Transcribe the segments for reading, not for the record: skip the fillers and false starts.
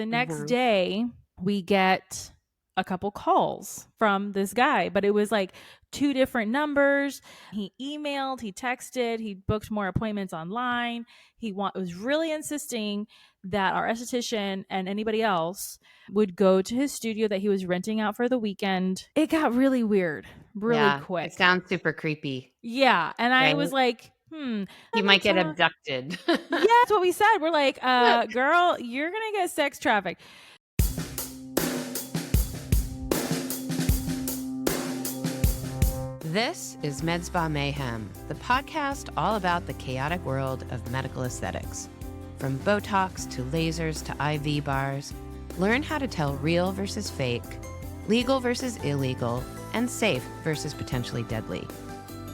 The next day, we get a couple calls from this guy, but it was like 2 different numbers. He emailed, he texted, he booked more appointments online. He was really insisting that our esthetician and anybody else would go to his studio that he was renting out for the weekend. It got really weird, really quick. It sounds super creepy. Yeah. And I was like, you might get abducted. Yeah, that's what we said. We're like, girl, you're going to get sex trafficked. This is MedSpa Mayhem, the podcast all about the chaotic world of medical aesthetics. From Botox to lasers to IV bars, learn how to tell real versus fake, legal versus illegal, and safe versus potentially deadly.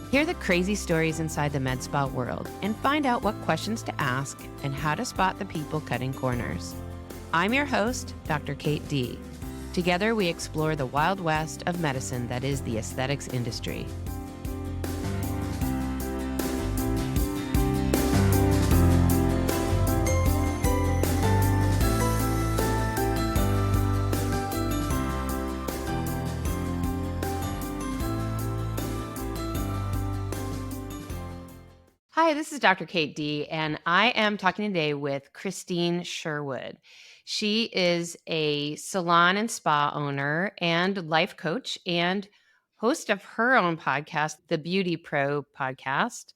Hear the crazy stories inside the med spa world and find out what questions to ask and how to spot the people cutting corners. I'm your host, Dr. Kate D. Together, we explore the wild west of medicine that is the aesthetics industry. Hi, this is Dr. Kate D, and I am talking today with Christine Sherwood. She is a salon and spa owner and life coach and host of her own podcast, the Beauty Pro podcast.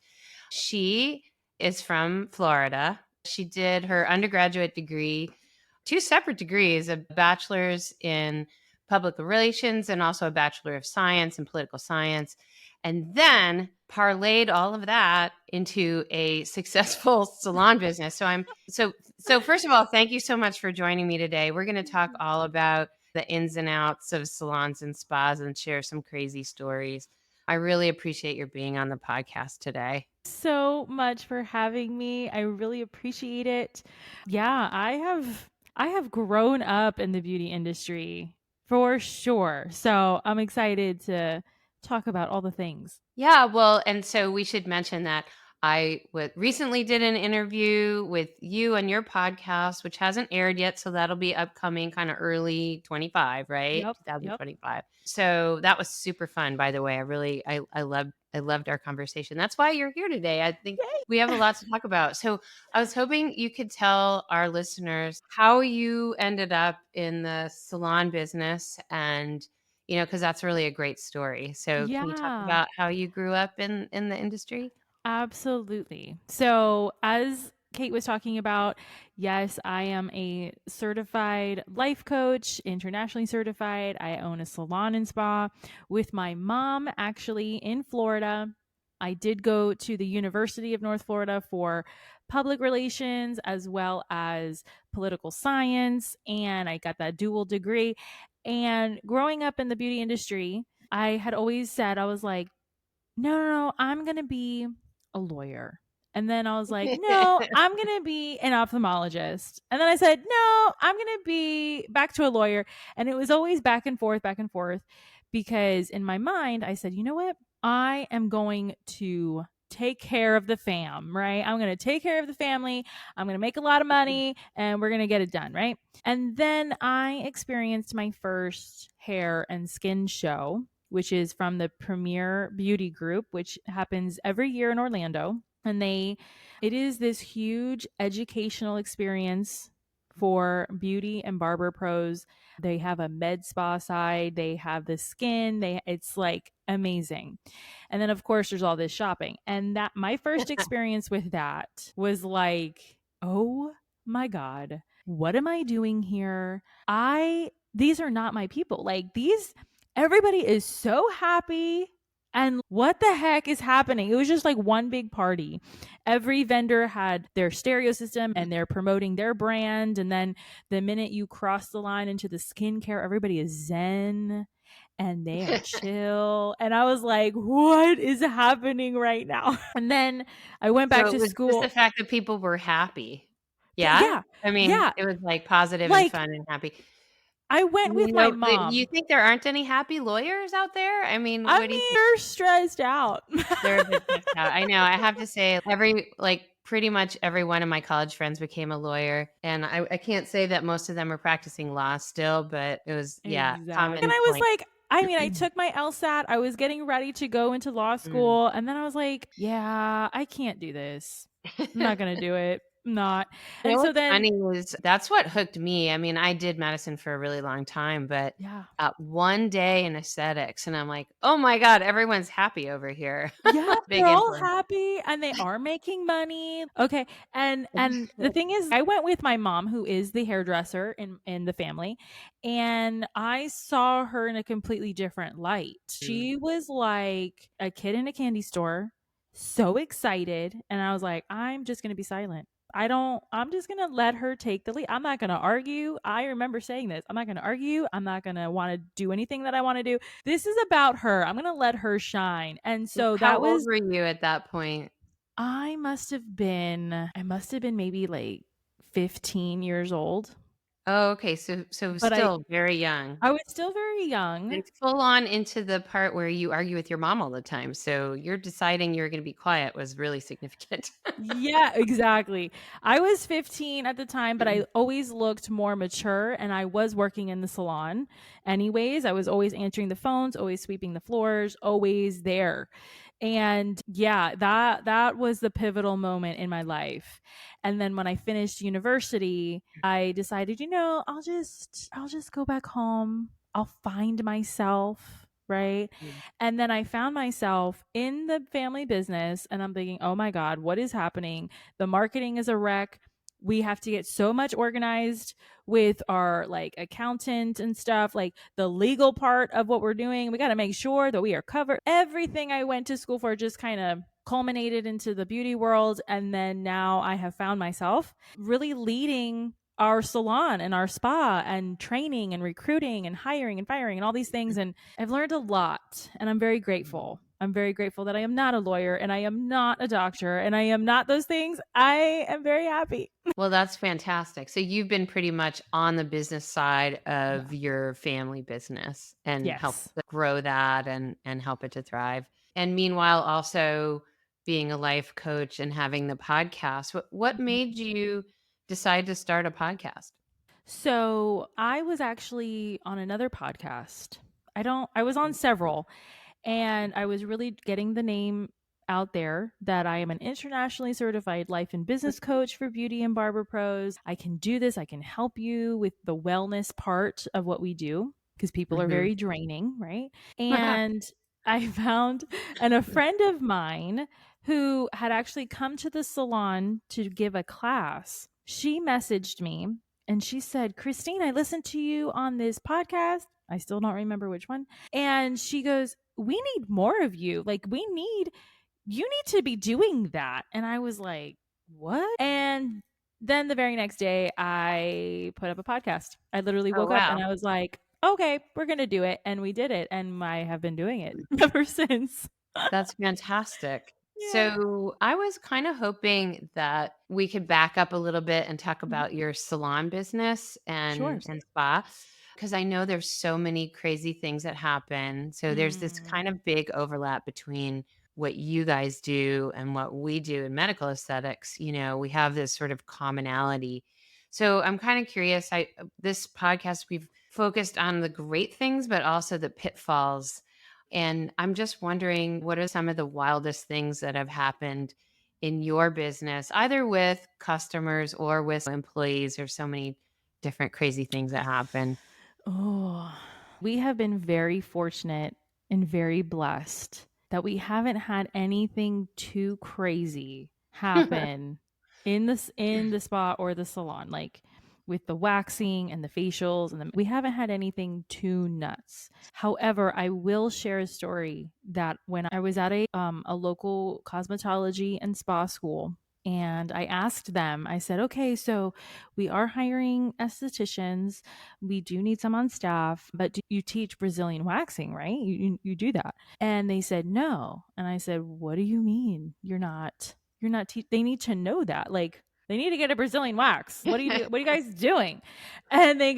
She is from Florida. She did her undergraduate degree, 2 separate degrees, a bachelor's in public relations and also a bachelor of science in political science, and then parlayed all of that into a successful salon business. So first of all, thank you so much for joining me today. We're going to talk all about the ins and outs of salons and spas and share some crazy stories. I really appreciate your being on the podcast today. So much for having me. I really appreciate it. Yeah, I have grown up in the beauty industry for sure. So I'm excited to talk about all the things. Yeah, well, and so we should mention that I recently did an interview with you on your podcast, which hasn't aired yet. So that'll be upcoming kind of early 25, right? Yep, 2025. So that was super fun, by the way. I loved our conversation. That's why you're here today. I think we have a lot to talk about. So I was hoping you could tell our listeners how you ended up in the salon business and because that's really a great story. So can you talk about how you grew up in the industry? Absolutely. So as Kate was talking about, yes, I am a certified life coach, internationally certified. I own a salon and spa with my mom actually in Florida. I did go to the University of North Florida for public relations as well as political science, and I got that dual degree. And growing up in the beauty industry, I had always said, I was like, no, I'm going to be a lawyer. And then I was like, no, I'm going to be an ophthalmologist. And then I said, no, I'm going to be back to a lawyer. And it was always back and forth, because in my mind, I said, you know what? I am going to take care of the fam, right? I'm going to take care of the family. I'm going to make a lot of money and we're going to get it done, right? And then I experienced my first hair and skin show, which is from the Premier Beauty Group, which happens every year in Orlando. And it is this huge educational experience for beauty and barber pros. They have a med spa side. They have the skin. It's like amazing. And then of course there's all this shopping. And that my first experience with that was like, oh my God, what am I doing here? These are not my people. Everybody is so happy. And what the heck is happening? It was just like one big party. Every vendor had their stereo system and they're promoting their brand. And then the minute you cross the line into the skincare, everybody is zen and they are chill. And I was like, what is happening right now? And then I went back to school. Just the fact that people were happy. Yeah. I mean, it was like positive and fun and happy. I went with my mom. You think there aren't any happy lawyers out there? I mean, they're stressed out. They're a bit stressed out. I know. I have to say, every pretty much every one of my college friends became a lawyer. And I can't say that most of them are practicing law still, but it was, yeah, Exactly. And common I was point. like, I mean, I took my LSAT. I was getting ready to go into law Mm. school. And then I was like, yeah, I can't do this. I'm not going to do it. I'm not. You And know so what's then, funny is that's what hooked me. I mean, I did medicine for a really long time, but yeah. one day in aesthetics, and I'm like, oh my God, everyone's happy over here. Yeah, Big they're all influence. happy and they are making money. Okay. And the thing is, I went with my mom who is the hairdresser in the family, and I saw her in a completely different light. Mm. She was like a kid in a candy store, so excited, and I was like, I'm just going to be silent. I'm just going to let her take the lead. I'm not going to argue. I remember saying this. I'm not going to argue. I'm not going to want to do anything that I want to do. This is about her. I'm going to let her shine. And so How that old was, were you at that point? I must have been maybe like 15 years old, Oh, okay. So but I, still very young. I was still very young. And full on into the part where you argue with your mom all the time. So you're deciding you're gonna be quiet was really significant. Yeah, exactly. I was 15 at the time, but I always looked more mature and I was working in the salon anyways. I was always answering the phones, always sweeping the floors, always there. And yeah, that was the pivotal moment in my life. And then when I finished university, I decided, I'll just go back home. I'll find myself, right? Mm. And then I found myself in the family business and I'm thinking, oh my God, what is happening? The marketing is a wreck. We have to get so much organized with our like accountant and stuff, like the legal part of what we're doing. We got to make sure that we are covered. Everything I went to school for just kind of culminated into the beauty world. And then now I have found myself really leading our salon and our spa and training and recruiting and hiring and firing and all these things. And I've learned a lot and I'm very grateful. I'm very grateful that I am not a lawyer and I am not a doctor and I am not those things. I am very happy. Well, that's fantastic. So you've been pretty much on the business side Yeah. of your family business and helped Yes. to grow that and help it to thrive. And meanwhile, also being a life coach and having the podcast. What Mhm. made you decide to start a podcast? So I was actually on another podcast. I was on several and I was really getting the name out there that I am an internationally certified life and business coach for beauty and barber pros. I can do this. I can help you with the wellness part of what we do because people are Mhm. very draining, right? And I found and a friend of mine who had actually come to the salon to give a class. She messaged me and she said, Christine, I listened to you on this podcast. I still don't remember which one. And she goes, we need more of you. Like, you need to be doing that. And I was like, what? And then the very next day, I put up a podcast. I literally Oh, woke up and wow. I was like, okay, we're going to do it. And we did it. And I have been doing it ever since. That's fantastic. Yeah. So I was kind of hoping that we could back up a little bit and talk Mhm. about your salon business Sure. and spa because I know there's so many crazy things that happen. So there's this Mm. kind of big overlap between what you guys do and what we do in medical aesthetics. You know, we have this sort of commonality. So I'm kind of curious. I This podcast we've focused on the great things, but also the pitfalls, and I'm just wondering, what are some of the wildest things that have happened in your business, either with customers or with employees? There's so many different crazy things that happen. Oh, we have been very fortunate and very blessed that we haven't had anything too crazy happen in the spa or the salon, like with the waxing and the facials we haven't had anything too nuts. However, I will share a story that when I was at a local cosmetology and spa school, and I asked them, I said, okay, so we are hiring estheticians. We do need some on staff, but do you teach Brazilian waxing, right? You do that. And they said, no. And I said, what do you mean? They need to know that. Like, they need to get a Brazilian wax. What are you guys doing? And they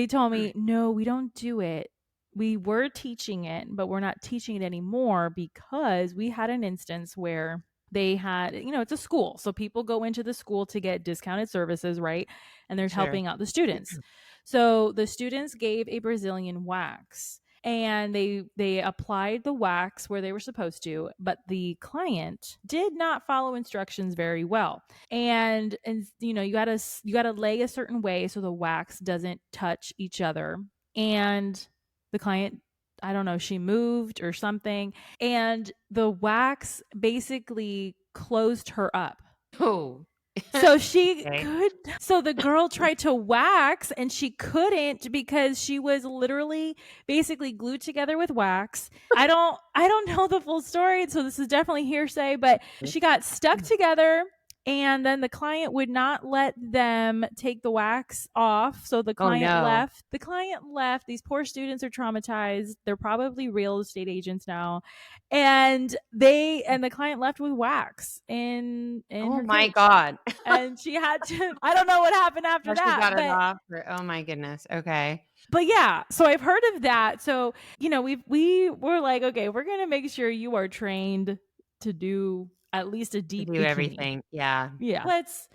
told me, no, we don't do it. We were teaching it, but we're not teaching it anymore because we had an instance where They had, it's a school. So people go into the school to get discounted services, right? And they're Sure. helping out the students. So the students gave a Brazilian wax and they applied the wax where they were supposed to, but the client did not follow instructions very well. And you got to lay a certain way so the wax doesn't touch each other. And the client, I don't know, she moved or something, and the wax basically closed her up. Oh. So she Okay. could, so the girl tried to wax and she couldn't because she was literally basically glued together with wax. I don't know the full story, so this is definitely hearsay, but she got stuck together and then the client would not let them take the wax off. So the Oh, client no. left. The client left. These poor students are traumatized. They're probably real estate agents now. And the client left with wax in Oh, her my cage. God. And she had to, I don't know what happened after How she that, got it off? Oh, my goodness. Okay. but yeah, so I've heard of that. So, we were like, okay, we're going to make sure you are trained to do at least a To deep do bikini. everything. Yeah. Yeah. Let's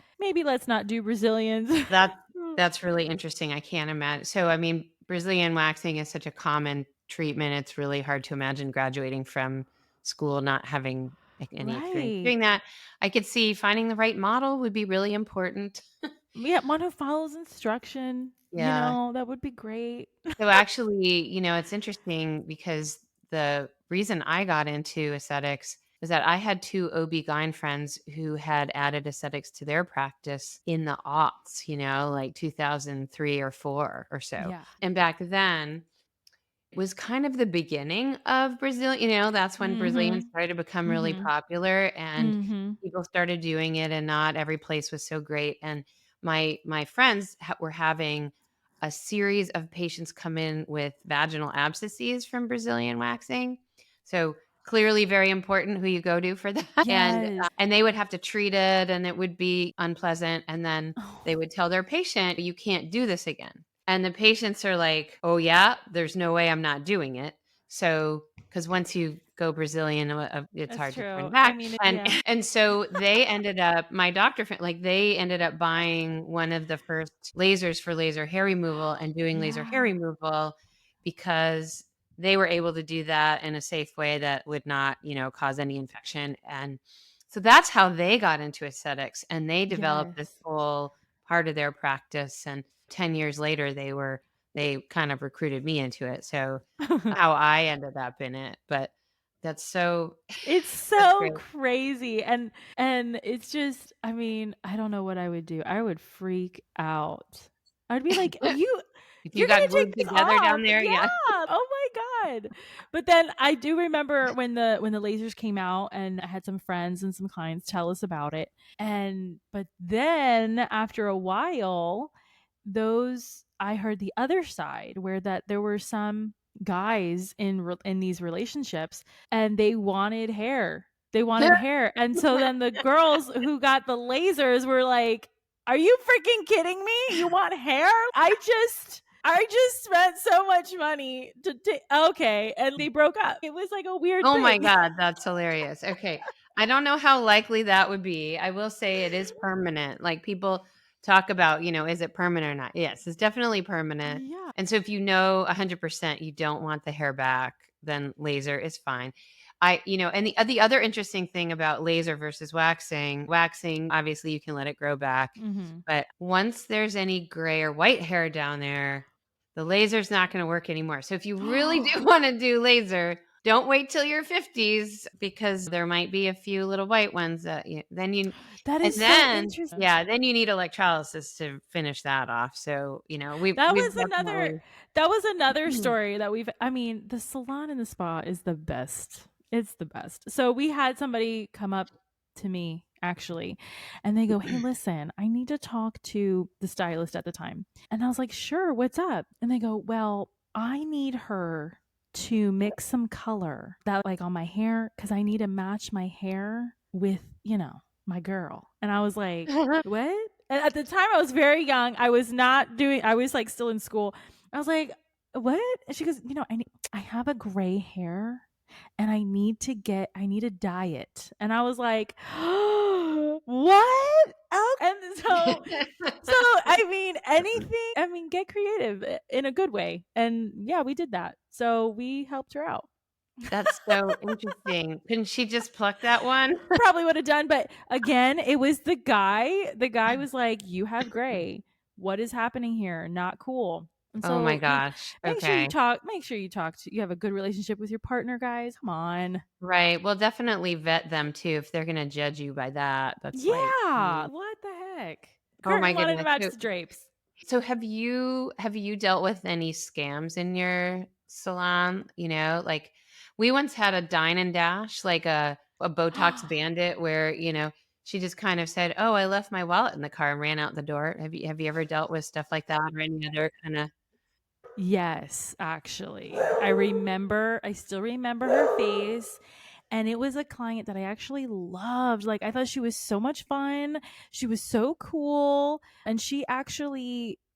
not do Brazilians. That's really interesting. I can't imagine. So, I mean, Brazilian waxing is such a common treatment. It's really hard to imagine graduating from school not having like any experience Right. doing that. I could see finding the right model would be really important. Yeah, one who follows instruction, Yeah. that would be great. So actually, it's interesting because the reason I got into aesthetics is that I had two OB-GYN friends who had added aesthetics to their practice in the aughts, like 2003 or 4 or so. Yeah. And back then was kind of the beginning of Brazil. That's when Brazilians Mhm. started to become really Mhm. popular and Mhm. people started doing it and not every place was so great. And my friends were having a series of patients come in with vaginal abscesses from Brazilian waxing. So clearly very important who you go to for that. Yes. And they would have to treat it and it would be unpleasant. And then they Oh, would tell their patient, you can't do this again. And the patients are like, "Oh, yeah? There's no way I'm not doing it." So, because once you go Brazilian, it's that's hard to turn true. I back. mean, And yeah. and so they ended up my doctor friend like, they ended up buying one of the first lasers for laser hair removal and doing laser hair Yeah. removal because they were able to do that in a safe way that would not, cause any infection. And so that's how they got into aesthetics, and they developed this Yes. whole part of their practice. And 10 years later, they kind of recruited me into it. So how I ended up in it, but that's so It's that's so great. crazy, and it's just, I mean, I don't know what I would do. I would freak out. I'd be like, If you you're got gonna take glued this together off." down there, Yeah. yeah. Oh my god. But then I do remember when the lasers came out, and I had some friends and some clients tell us about it. But then after a while, those I heard the other side where that there were some guys in these relationships and they wanted hair. They wanted hair. And so then the girls who got the lasers were like, "Are you freaking kidding me? You want hair? I just spent so much money to take." Okay, and they broke up. It was like a weird Oh my thing. god, that's hilarious. Okay. I don't know how likely that would be. I will say it is permanent. Like, people talk about, is it permanent or not? Yes, it's definitely permanent. Yeah. And so if you know 100% you don't want the hair back, then laser is fine. And the other interesting thing about laser versus waxing, obviously you can let it grow back, Mhm. but once there's any gray or white hair down there, the laser's not going to work anymore. So if you really do want to do laser, don't wait till your 50s because there might be a few little white ones that That and is so then interesting. yeah, then you need electrolysis to finish that off. So, That we've was another definitely that was another story that I mean, the salon and the spa is the best. It's the best. So we had somebody come up to me actually, and they go, "Hey, listen, I need to talk to the stylist at the time." And I was like, "Sure, what's up?" And they go, "Well, I need her to mix some color that like on my hair cuz I need to match my hair with, my girl." And I was like, "What?" And at the time I was very young. I was like still in school. I was like, "What?" And she goes, I have a gray hair and I need a diet. And I was like, what? Oh, and so I mean, anything, I mean, get creative in a good way. And yeah, we did that. So we helped her out. That's so interesting. Couldn't she just pluck that one? Probably would have done, but again, it was the guy. The guy was like, "You have gray. What is happening here? Not cool." And Oh my so, gosh. make sure you Okay. talk. Make sure you have a good relationship with your partner, guys. Come on. Right. Well, definitely vet them too if they're gonna judge you by that. That's like, Yeah. What the heck? oh my Curtain wanted to goodness. match the drapes. So have you dealt with any scams in your salon? Like we once had a dine and dash, like a Botox bandit where, she just kind of said, "Oh, I left my wallet in the car," and ran out the door. Have you ever dealt with stuff like that or any other kind of? Yes, actually. I still remember her face. And it was a client that I actually loved. Like, I thought she was so much fun. She was so cool. And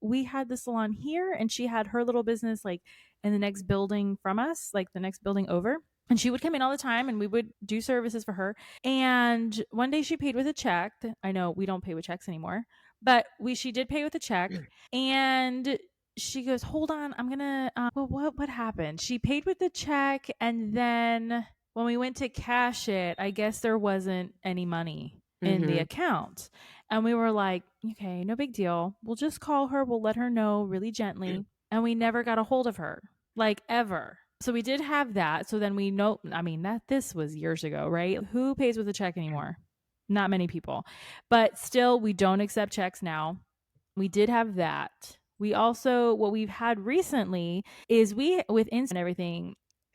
we had the salon here, and she had her little business like in the next building from us, like the next building over. And she would come in all the time, and we would do services for her. And one day she paid with a check. I know we don't pay with checks anymore, but she did pay with a check. And she goes, "Hold on, I'm gonna." Well, what happened? She paid with the check, and then when we went to cash it, I guess there wasn't any money in the Mhm. account, and we were like, "Okay, no big deal. We'll just call her. We'll let her know really gently." And we never got a hold of her, like ever. So we did have that. So then we know. I mean, that this was years ago, right? Who pays with a check anymore? Not many people, but still, we don't accept checks now. We did have that. We also, what we've had recently is with Insta and everything,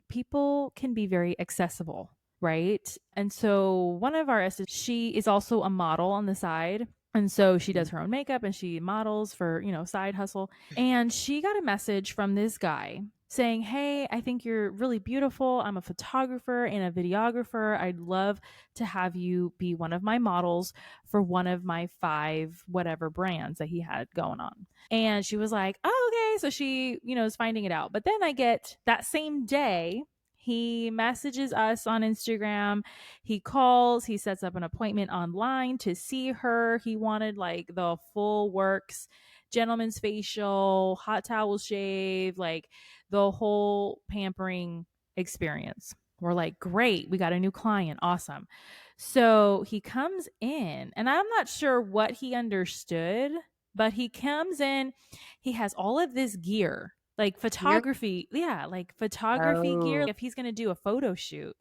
people can be very accessible, right? And so one of our assistants, she is also a model on the side. And so she does her own makeup and she models for, side hustle. And she got a message from this guy saying, "Hey, I think you're really beautiful. I'm a photographer and a videographer. I'd love to have you be one of my models for one of my 5 whatever brands that he had going on." And she was like, "Oh, okay." So she, is finding it out. But then I get that same day, he messages us on Instagram. He calls, he sets up an appointment online to see her. He wanted like the full works, gentleman's facial, hot towel shave, like the whole pampering experience. We're like, "Great, we got a new client. Awesome." So he comes in, and I'm not sure what he understood, but he comes in, he has all of this gear, like You're photography. Yeah, like photography gear. Oh, If he's going to do a photo shoot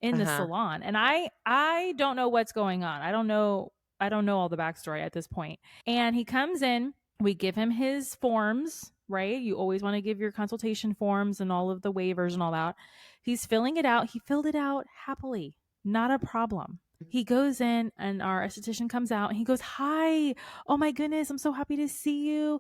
in the uh-huh. salon. And I don't know what's going on. I don't know all the backstory at this point. And he comes in, we give him his forms, right? You always want to give your consultation forms and all of the waivers and all that. He's filling it out. He filled it out happily. Not a problem. He goes in and our esthetician comes out and he goes, "Hi. Oh my goodness, I'm so happy to see you.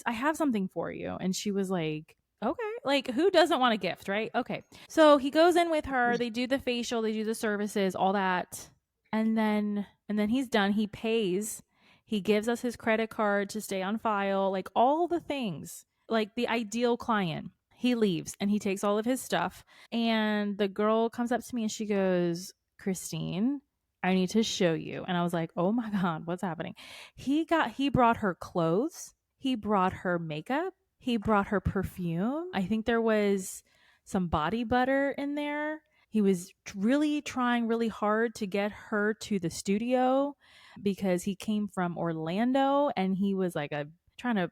I have something for you." And she was like, "Okay." Like, who doesn't want a gift, right? Okay. So he goes in with her, they do the facial, they do the services, all that. And then he's done. He pays. He gives us his credit card to stay on file, like all the things. Like the ideal client. He leaves and he takes all of his stuff. And the girl comes up to me and she goes, "Christine, I need to show you." And I was like, "Oh my God, what's happening?" He brought her clothes, he brought her makeup, he brought her perfume. I think there was some body butter in there. He was really trying really hard to get her to the studio because he came from Orlando and he was like trying to,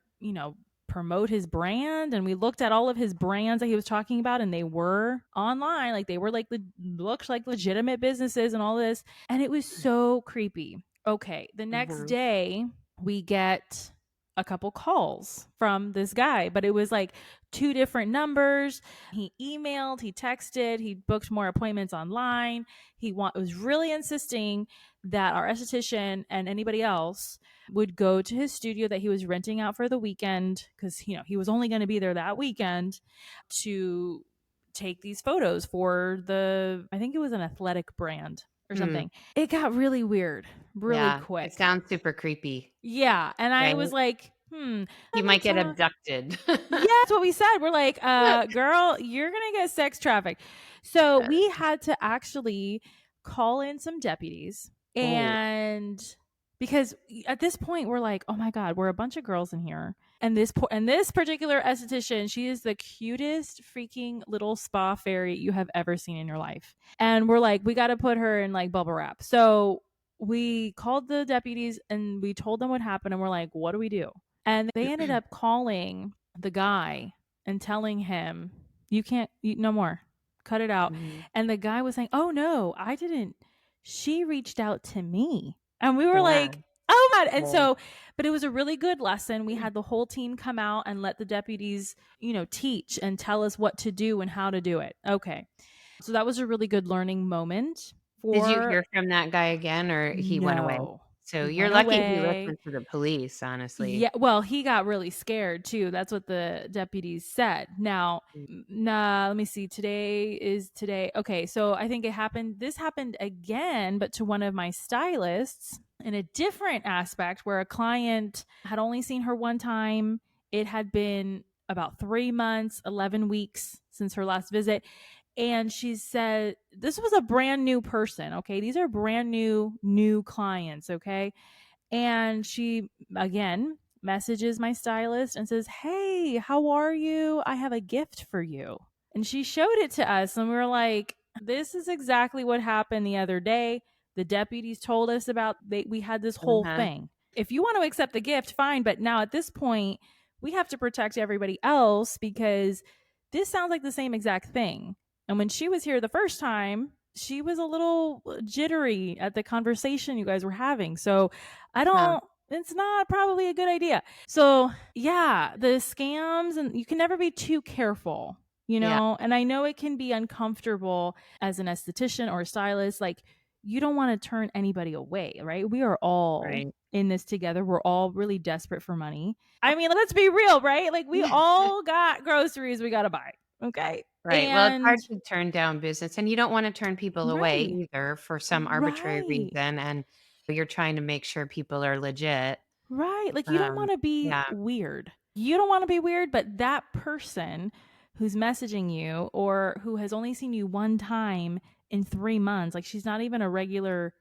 promote his brand. And we looked at all of his brands that he was talking about and they were online, like they were like looked like legitimate businesses and all this. And it was so creepy. Okay, the next Mhm. day we get a couple calls from this guy, but it was like 2 different numbers. He emailed, he texted, he booked more appointments online. Was really insisting that our esthetician and anybody else would go to his studio that he was renting out for the weekend because he was only going to be there that weekend to take these photos for I think it was an athletic brand or Hmm. something. It got really weird really Yeah, it quick. sounds super creepy, Yeah. And I right? was like, He Let me might get talk. abducted. Yeah, that's what we said. We're like, girl, you're gonna get sex trafficked. So we had to actually call in some deputies, Oh, and because at this point we're like, oh my god, we're a bunch of girls in here, and this particular esthetician, she is the cutest freaking little spa fairy you have ever seen in your life, and we're like, we got to put her in like bubble wrap. So we called the deputies and we told them what happened, and we're like, what do we do? And they ended up calling the guy and telling him, you can't, no more, cut it out. mhm. And the guy was saying, oh no, I didn't. She reached out to me. And we were Yeah. like, oh my God. And Well, so, but it was a really good lesson. We had the whole team come out and let the deputies, teach and tell us what to do and how to do it. Okay. So that was a really good learning moment did you for hear from that guy again, or he went away? no. So He you're went lucky he away. listened to the police, honestly. Yeah, well, he got really scared too. That's what the deputies said. Now, Mm. nah, let me see. Today is today. Okay, so I think this happened again, but to one of my stylists in a different aspect where a client had only seen her one time. It had been about 3 months, 11 weeks since her last visit. And she said, this was a brand new person. Okay. These are brand new clients. Okay. And she again messages my stylist and says, hey, how are you? I have a gift for you. And she showed it to us, and we were like, this is exactly what happened the other day. The deputies told us we had this whole Uh-huh. thing. If you want to accept the gift, fine. But now at this point, we have to protect everybody else because this sounds like the same exact thing. And when she was here the first time, she was a little jittery at the conversation you guys were having. So Huh. it's not probably a good idea. So, yeah, the scams, and you can never be too careful, Yeah. and I know it can be uncomfortable as an esthetician or a stylist. Like, you don't want to turn anybody away, right? We are all Right. in this together. We're all really desperate for money. I mean, let's be real, right? Like, we all got groceries we got to buy. Okay. Right. Well, it's hard And, to turn down business, and you don't wanna turn people away right, either for some arbitrary right. reason, and you're trying to make sure people are legit. Right. Like, you don't want to be Yeah. weird. You don't want to be weird, but that person who's messaging you or who has only seen you one time in 3 months, like she's not even a regular,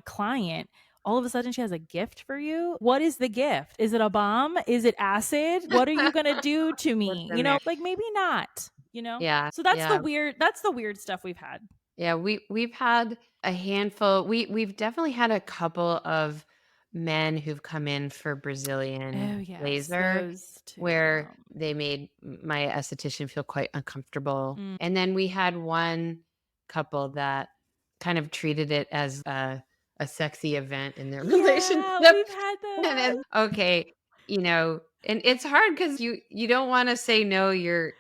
client, all of a sudden she has a gift for you. What is the gift? Is it a bomb? Is it acid? What are you going to do to What's me? in there? Like maybe not. Yeah, So yeah. that's the weird stuff we've had. Yeah, we've had a handful we've definitely had a couple of men who've come in for Oh, Brazilian yes, laser those two. where they made my esthetician feel quite uncomfortable. Mm. And then we had one couple that kind of treated it as a sexy event in their relationship. Yeah, we've had And those. then, okay, and it's hard because you don't want to say no, your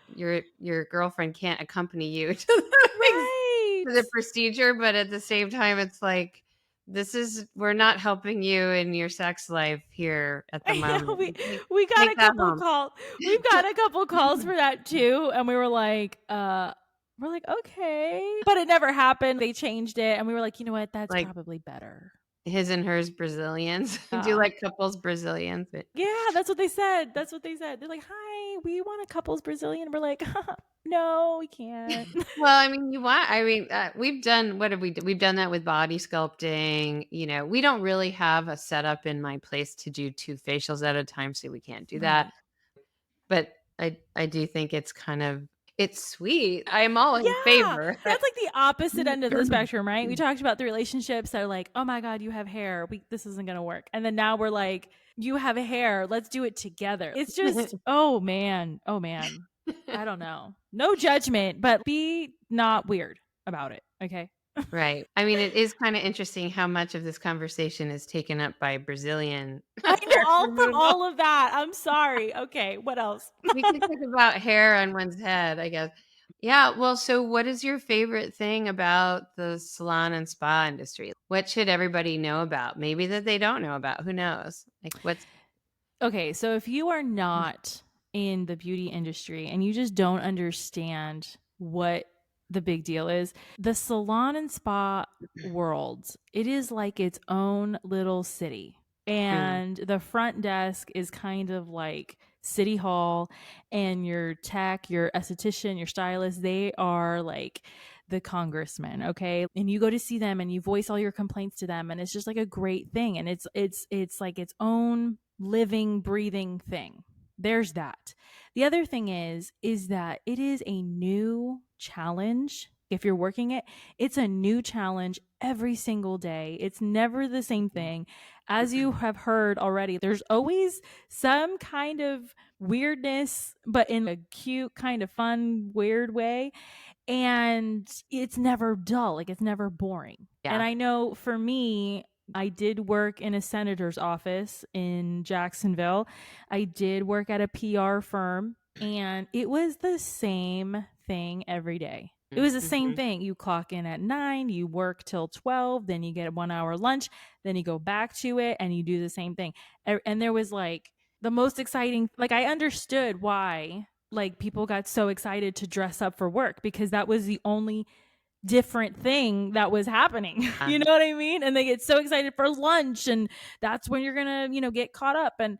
girlfriend can't accompany you to Right. the procedure, but at the same time, it's like, we're not helping you in your sex life here at the Yeah, moment. we got Take a that couple home. calls. We've got a couple calls for that too, and we're like, okay, but it never happened. They changed it, and we were like, you know what? That's Like probably better. his and hers Brazilians. Do you Yeah, like couples Brazilians? yeah, that's what they said. That's what they said. They're like, hi, we want a couple's Brazilian. We're like, no, we can't. Well, I mean, we've done what have we done? We've done that with body sculpting. We don't really have a setup in my place to do 2 facials at a time, so we can't do that. Right. But I do think it's sweet. I'm all in Yeah, favor. that's like the opposite end of the spectrum, right? We talked about the relationships that are like, oh my God, you have hair. This isn't going to work. And then now we're like, you have hair. Let's do it together. It's just, oh man. Oh man. I don't know. No judgment, but be not weird about it. Okay. Right. I mean, it is kinda interesting how much of this conversation is taken up by Brazilian I know hair all from removal. all of that. I'm sorry. Okay. What else? We could talk about hair on one's head, I guess. Yeah, well, so what is your favorite thing about the salon and spa industry? What should everybody know about? Maybe that they don't know about, who knows? Like, what's Okay, so if you are not in the beauty industry and you just don't understand what the big deal is, the salon and spa world, it is like its own little city. Hmm. And the front desk is kind of like City Hall, and your tech, your esthetician, your stylist, they are like the congressman, okay? And you go to see them and you voice all your complaints to them, and it's just like a great thing, and it's like its own living, breathing thing. There's that. The other thing is that it is a new challenge. If you're working it, it's a new challenge every single day. It's never the same Yeah. thing. As you have heard already, there's always some kind of weirdness, but in a cute, kind of fun, weird way. And it's never dull, like it's never boring. And Yeah. I know for me, I did work in a senator's office in Jacksonville. I did work at a PR firm, and it was the same thing every day. It was the same Mm-hmm. thing. You clock in at 9, you work till 12, then you get a 1 hour lunch, then you go back to it and you do the same thing. And there was like the most exciting, like I understood why like people got so excited to dress up for work, because that was the only different thing that was happening. You know what I mean? And they get so excited for lunch, and that's when you're going to, get caught up. And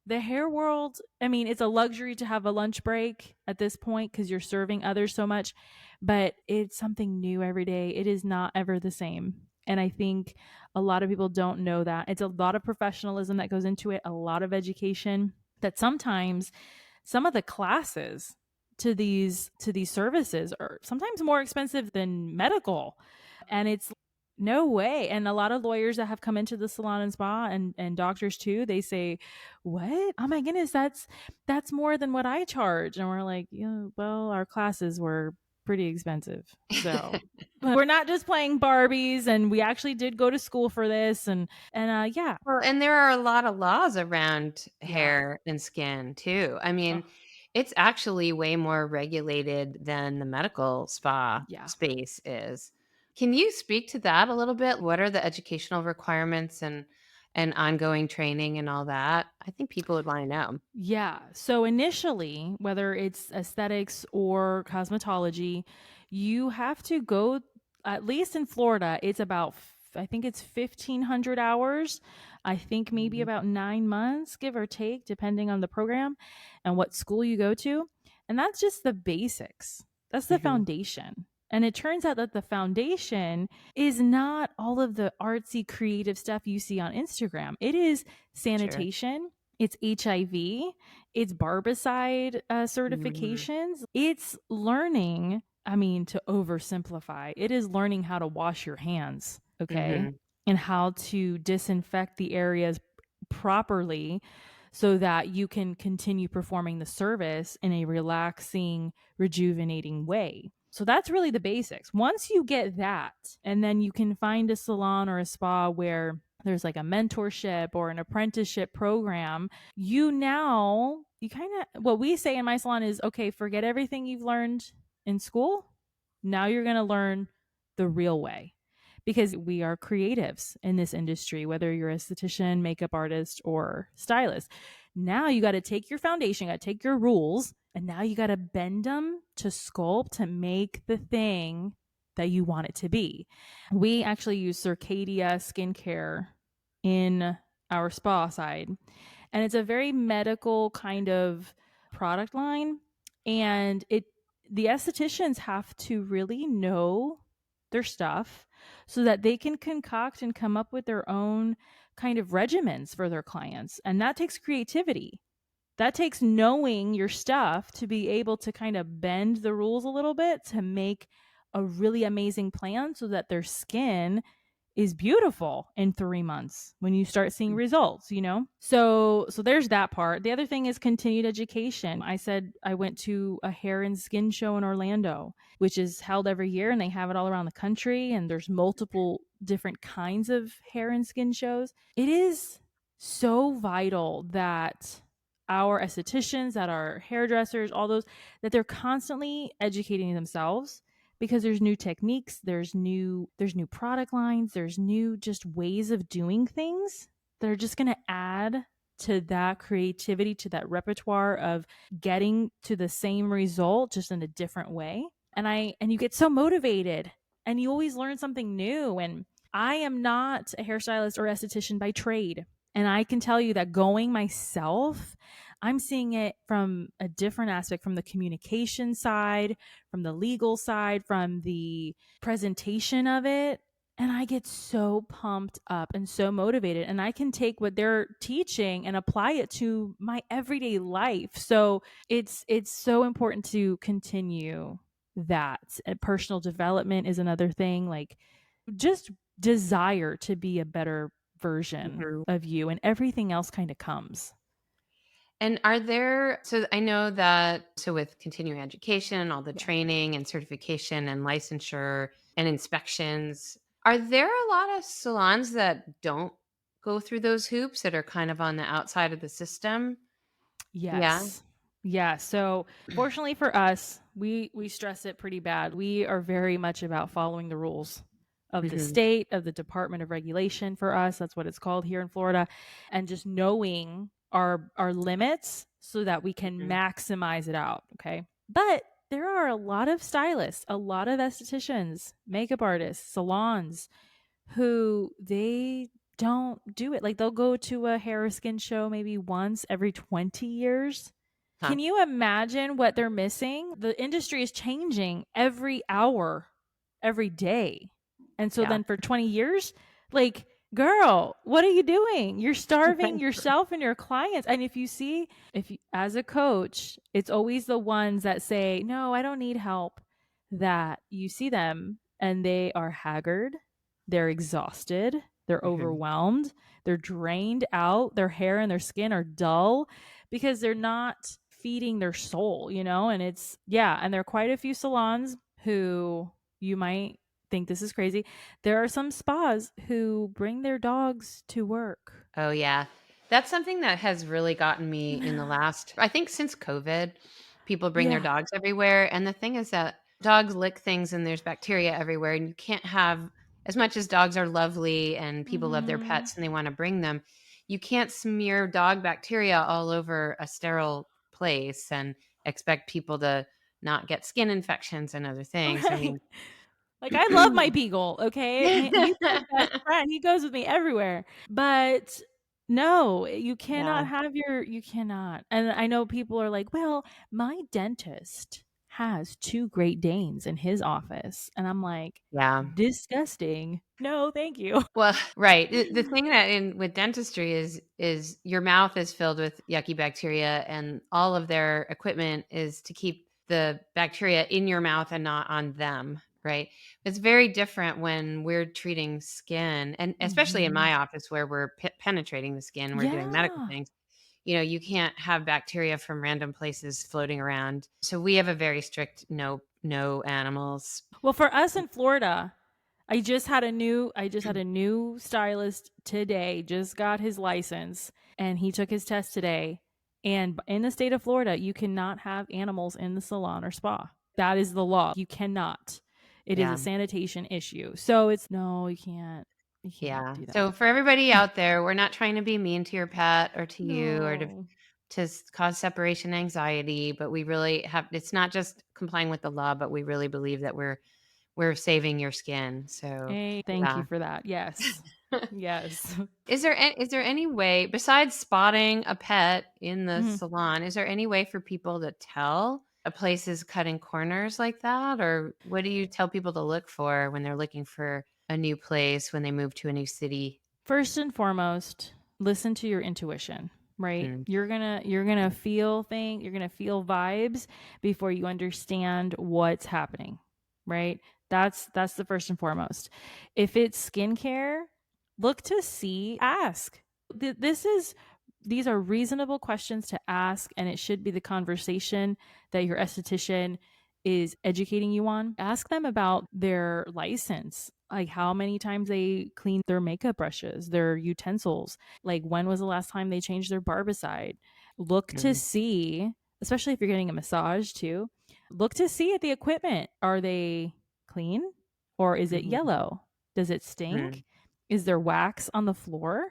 the hair world, I mean, it's a luxury to have a lunch break at this point because you're serving others so much, but it's something new every day. It is not ever the same. And I think a lot of people don't know that. It's a lot of professionalism that goes into it, a lot of education, that sometimes some of the classes to these services are sometimes more expensive than medical. And it's no way. And a lot of lawyers that have come into the salon and spa, and doctors too, they say, what? Oh my goodness, that's more than what I charge. And we're like, yeah, well, our classes were pretty expensive. So but we're not just playing Barbies, and we actually did go to school for this. And yeah. Well, and there are a lot of laws around Yeah. hair and skin too. I mean, Oh, it's actually way more regulated than the medical spa yeah. space is. Can you speak to that a little bit? What are the educational requirements and ongoing training and all that? I think people would want to know. Yeah. So initially, whether it's aesthetics or cosmetology, you have to go, at least in Florida, it's about, I think it's 1,500 hours. I think maybe Mhm. about 9 months, give or take, depending on the program and what school you go to. And that's just the basics, that's the Mhm. foundation. And it turns out that the foundation is not all of the artsy, creative stuff you see on Instagram. It is Sure. sanitation, it's HIV, it's barbicide Mhm. certifications. It's learning, I mean, to oversimplify, it is learning how to wash your hands, okay? Mhm. And how to disinfect the areas properly so that you can continue performing the service in a relaxing, rejuvenating way. So that's really the basics. Once you get that, and then you can find a salon or a spa where there's like a mentorship or an apprenticeship program, you kind of, what we say in my salon is, okay, forget everything you've learned in school. Now you're going to learn the real way, because we are creatives in this industry, whether you're a esthetician, makeup artist, or stylist. Now you got to take your foundation, you got to take your rules, and now you got to bend them to sculpt to make the thing that you want it to be. We actually use Circadia skincare in our spa side, and it's a very medical kind of product line. And the estheticians have to really know their stuff so that they can concoct and come up with their own kind of regimens for their clients. And that takes creativity. That takes knowing your stuff to be able to kind of bend the rules a little bit to make a really amazing plan so that their skin is beautiful in 3 months when you start seeing results. So there's that part. The other thing is continued education. I said I went to a hair and skin show in Orlando, which is held every year, and they have it all around the country, and there's multiple different kinds of hair and skin shows. It is so vital that our estheticians, that our hairdressers, all those, that they're constantly educating themselves, because there's new techniques, there's new product lines, there's new just ways of doing things that are just going to add to that creativity, to that repertoire of getting to the same result just in a different way. And you get so motivated, and you always learn something new. And I am not a hairstylist or esthetician by trade. And I can tell you that going myself, I'm seeing it from a different aspect, from the communication side, from the legal side, from the presentation of it. And I get so pumped up and so motivated. And I can take what they're teaching and apply it to my everyday life. So it's so important to continue that. And personal development is another thing. Like, just desire to be a better version Mhm. of you, and everything else kind of comes. And are there, so I know that, so with continuing education, all the Yeah. training and certification and licensure and inspections, are there a lot of salons that don't go through those hoops that are kind of on the outside of the system? Yeah. Yes. Yeah. So fortunately for us, we stress it pretty bad. We are very much about following the rules of the Hmm. state, of the Department of Regulation for us. That's what it's called here in Florida. And just knowing our limits so that we can Hmm. maximize it out. Okay. But there are a lot of stylists, a lot of estheticians, makeup artists, salons who they don't do it. Like, they'll go to a hair or skin show maybe once every 20 years. Huh. Can you imagine what they're missing? The industry is changing every hour, every day. And so Yeah. then for 20 years, like, girl, what are you doing? You're starving yourself and your clients. And if you see, if you, as a coach, it's always the ones that say, no, I don't need help, that you see them and they are haggard, they're exhausted, they're Hmm. overwhelmed, they're drained out, their hair and their skin are dull because they're not feeding their soul, you know? And it's, yeah, and there are quite a few salons who, you might think this is crazy. There are some spas who bring their dogs to work. Oh, yeah. That's something that has really gotten me in the last, I think since COVID, people bring their Yeah. dogs everywhere. And the thing is that dogs lick things and there's bacteria everywhere. And you can't have, as much as dogs are lovely and people love their Mhm. pets and they want to bring them, you can't smear dog bacteria all over a sterile place and expect people to not get skin infections and other things. I Right. mean, Like, I love my beagle, okay? He's my best friend. He goes with me everywhere. But no, you yeah, cannot have you cannot. And I know people are like, "Well, my dentist has 2 Great Danes in his office." And I'm like, yeah. "Disgusting. No, thank you." Well, right. The thing that in with dentistry is your mouth is filled with yucky bacteria and all of their equipment is to keep the bacteria in your mouth and not on them, right? It's very different when we're treating skin and especially in Mhm. my office where we're penetrating the skin, we're doing medical Yeah. things. You know, you can't have bacteria from random places floating around. So we have a very strict no animals. Well, for us in Florida, I just had a new stylist today, just got his license, and he took his test today. And in the state of Florida, you cannot have animals in the salon or spa. That is the law. You cannot. It is a Yeah. sanitation issue. So it's no, you can't. You can't Yeah. do that. So for everybody out there, we're not trying to be mean to your pet or to you or No. cause separation anxiety, but we really have it's not just complying with the law, but we really believe that we're saving your skin. So, Hey, thank you yeah. for that. Yes. Yes. Is there any way besides spotting a pet in the Mhm. salon, is there any way for people to tell a place is cutting corners like that? Or what do you tell people to look for when they're looking for a new place when they move to a new city? First and foremost, listen to your intuition, right? Mm, You're going to you're going to feel vibes before you understand what's happening, right? That's the first and foremost. If it's skincare, look to see, ask. This is these are reasonable questions to ask, and it should be the conversation that your esthetician is educating you on. Ask them about their license, like how many times they clean their makeup brushes, their utensils, like when was the last time they changed their barbicide. Look to mm, see, especially if you're getting a massage too, look to see at the equipment. Are they clean or is it mhm, yellow? Does it mm, stink? Is there wax on the floor?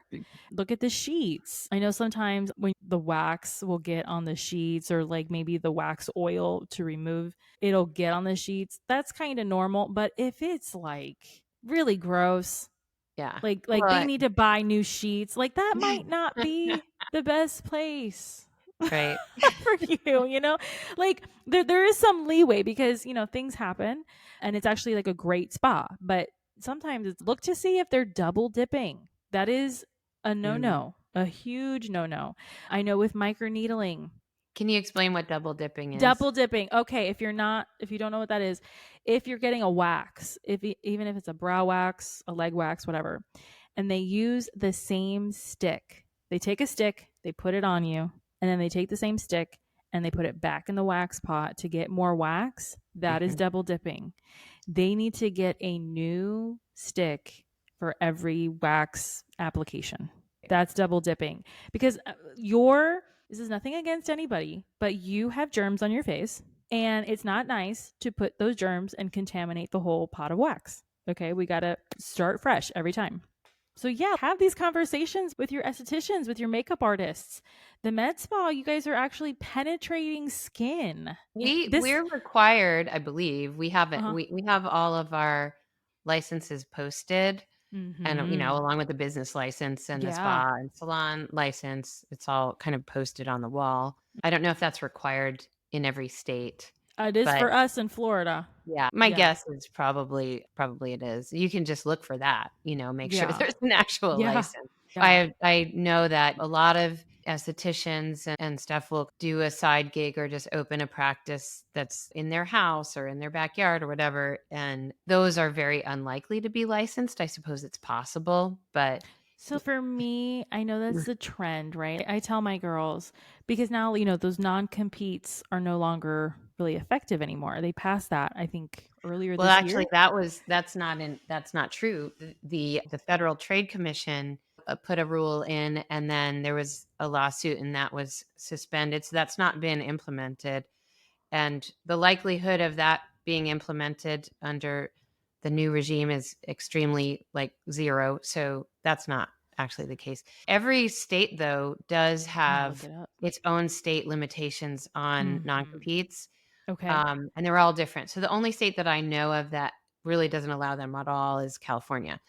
Look at the sheets. I know sometimes when the wax will get on the sheets, or like maybe the wax oil to remove, it'll get on the sheets. That's kind of normal. But if it's like really gross, Yeah. Like they Well, need to buy new sheets. Like that might not be the best place right. for you, you know? Like there is some leeway because, things happen and it's actually like a great spa, but sometimes it's look to see if they're double dipping. That is a Mm. no-no, a huge no-no. I know with microneedling, Can you explain what double dipping is? double dipping. Okay, if you don't know what that is, if you're getting a wax, even if it's a brow wax, a leg wax, whatever, and they use the same stick. They take a stick, they put it on you, and then they take the same stick and they put it back in the wax pot to get more wax. That is Mhm. double dipping. They need to get a new stick for every wax application. That's double dipping because this is nothing against anybody, but you have germs on your face and it's not nice to put those germs and contaminate the whole pot of wax. Okay, we got to start fresh every time. So yeah, have these conversations with your estheticians, with your makeup artists. The med spa, you guys are actually penetrating skin. This We're required, I believe. We haven't uh-huh. we have all of our licenses posted and, Mhm. along with the business license and the Yeah. spa and salon license, it's all kind of posted on the wall. I don't know if that's required in every state, It is but for us in Florida. yeah, my Yeah. guess is probably it is. You can just look for that, make sure Yeah. there's an actual Yeah. license. Yeah. I know that a lot of estheticians and stuff will do a side gig or just open a practice that's in their house or in their backyard or whatever, and those are very unlikely to be licensed. I suppose it's possible, but So for me, I know that's the trend, right? I tell my girls because now, those non-competes are no longer really effective anymore. They passed that, I think, earlier well, this actually, year. that's not true. The Federal Trade Commission put a rule in, and then there was a lawsuit, and that was suspended. So that's not been implemented, and the likelihood of that being implemented under the new regime is extremely like zero. So that's not actually the case. Every state, though, does I'm gonna look have it up. its own state limitations on Mhm. non-competes. Okay. And they're all different. So the only state that I know of that really doesn't allow them at all is California,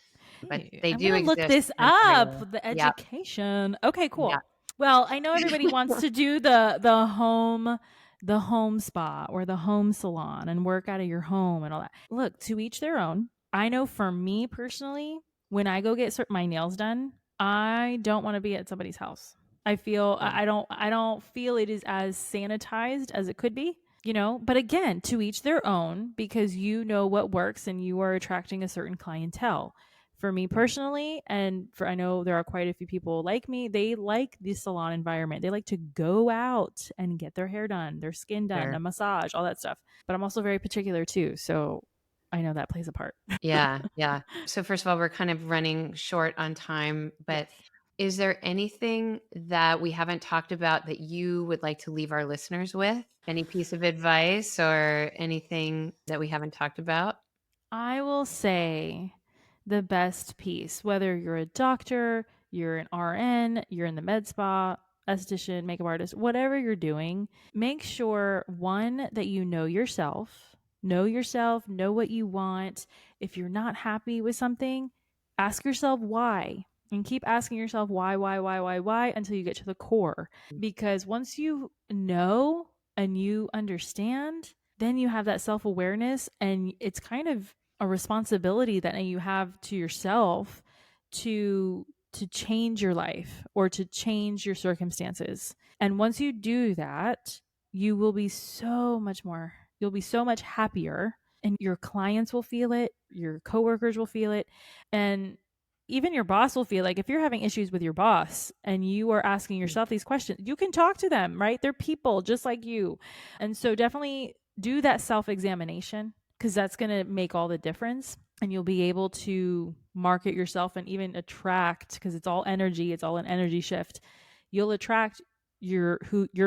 but Hey, they I'm do gonna look exist this kind of up. everywhere. The Yeah, education. Okay, yeah. cool. Well, I know everybody wants to do the home spa or the home salon and work out of your home and all that. Look, to each their own. I know for me personally, when I go get my nails done, I don't want to be at somebody's house. I feel Yeah, I don't feel it is as sanitized as it could be. But again, to each their own because you know what works and you are attracting a certain clientele. For me personally, and for I know there are quite a few people like me, they like the salon environment. They like to go out and get their hair done, their skin done, sure. a massage, all that stuff. But I'm also very particular too, so I know that plays a part. Yeah, yeah. So first of all, we're kind of running short on time, but Yes. is there anything that we haven't talked about that you would like to leave our listeners with? Any piece of advice or anything that we haven't talked about? I will say the best piece, whether you're a doctor, you're an RN, you're in the med spa, esthetician, makeup artist, whatever you're doing, make sure one, that you know yourself, know what you want. If you're not happy with something, ask yourself why and keep asking yourself why until you get to the core. Because once you know and you understand, then you have that self awareness, and it's kind of a responsibility that you have to yourself to change your life or to change your circumstances. And once you do that, you will be so much more you'll be so much happier, and your clients will feel it, your coworkers will feel it, and even your boss will feel like if you're having issues with your boss and you are asking yourself these questions, you can talk to them, right? They're people just like you. And so definitely do that self examination because that's going to make all the difference. And you'll be able to market yourself and even attract, because it's all energy, it's all an energy shift. You'll attract your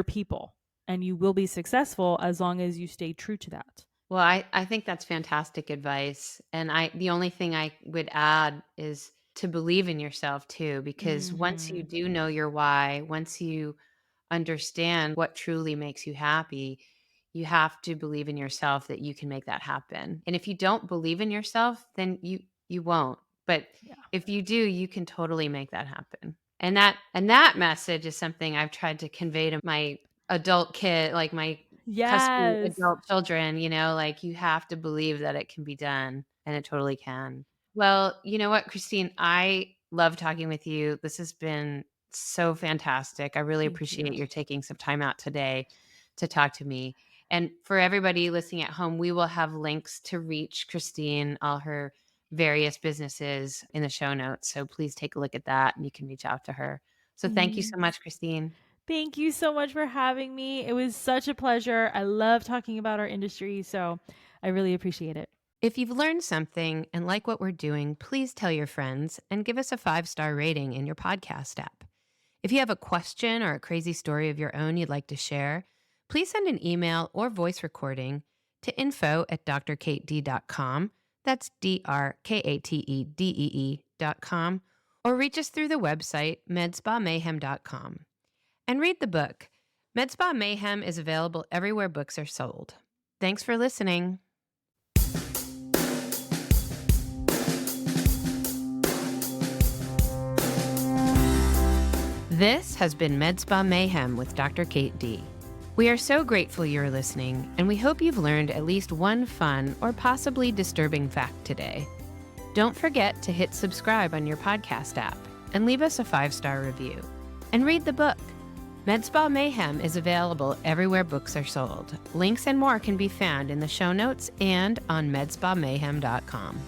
people, and you will be successful as long as you stay true to that. Well, I think that's fantastic advice. And the only thing I would add is to believe in yourself too, because once you Mm-hmm. do know your why, once you understand what truly makes you happy, you have to believe in yourself that you can make that happen. And if you don't believe in yourself, then you won't. But Yeah. if you do, you can totally make that happen. And that message is something I've tried to convey to my adult kid, like my cuspy Yes. adult children, like you have to believe that it can be done, and it totally can. Well, you know what, Christine, I love talking with you. This has been so fantastic. I really Thank appreciate you. your taking some time out today to talk to me. And for everybody listening at home, we will have links to reach Christine, all her various businesses in the show notes. So please take a look at that and you can reach out to her. So thank you so Thanks. much, Christine. Thank you so much for having me. It was such a pleasure. I love talking about our industry, so I really appreciate it. If you've learned something and like what we're doing, please tell your friends and give us a 5-star rating in your podcast app. If you have a question or a crazy story of your own you'd like to share, please send an email or voice recording to info@drkatedee.com. That's DRKATEDEE.com. Or reach us through the website MedSpaMayhem.com. And read the book. MedSpa Mayhem is available everywhere books are sold. Thanks for listening. This has been MedSpa Mayhem with Dr. Kate D. We are so grateful you're listening, and we hope you've learned at least one fun or possibly disturbing fact today. Don't forget to hit subscribe on your podcast app and leave us a 5-star review. And read the book. MedSpa Mayhem is available everywhere books are sold. Links and more can be found in the show notes and on medspamayhem.com.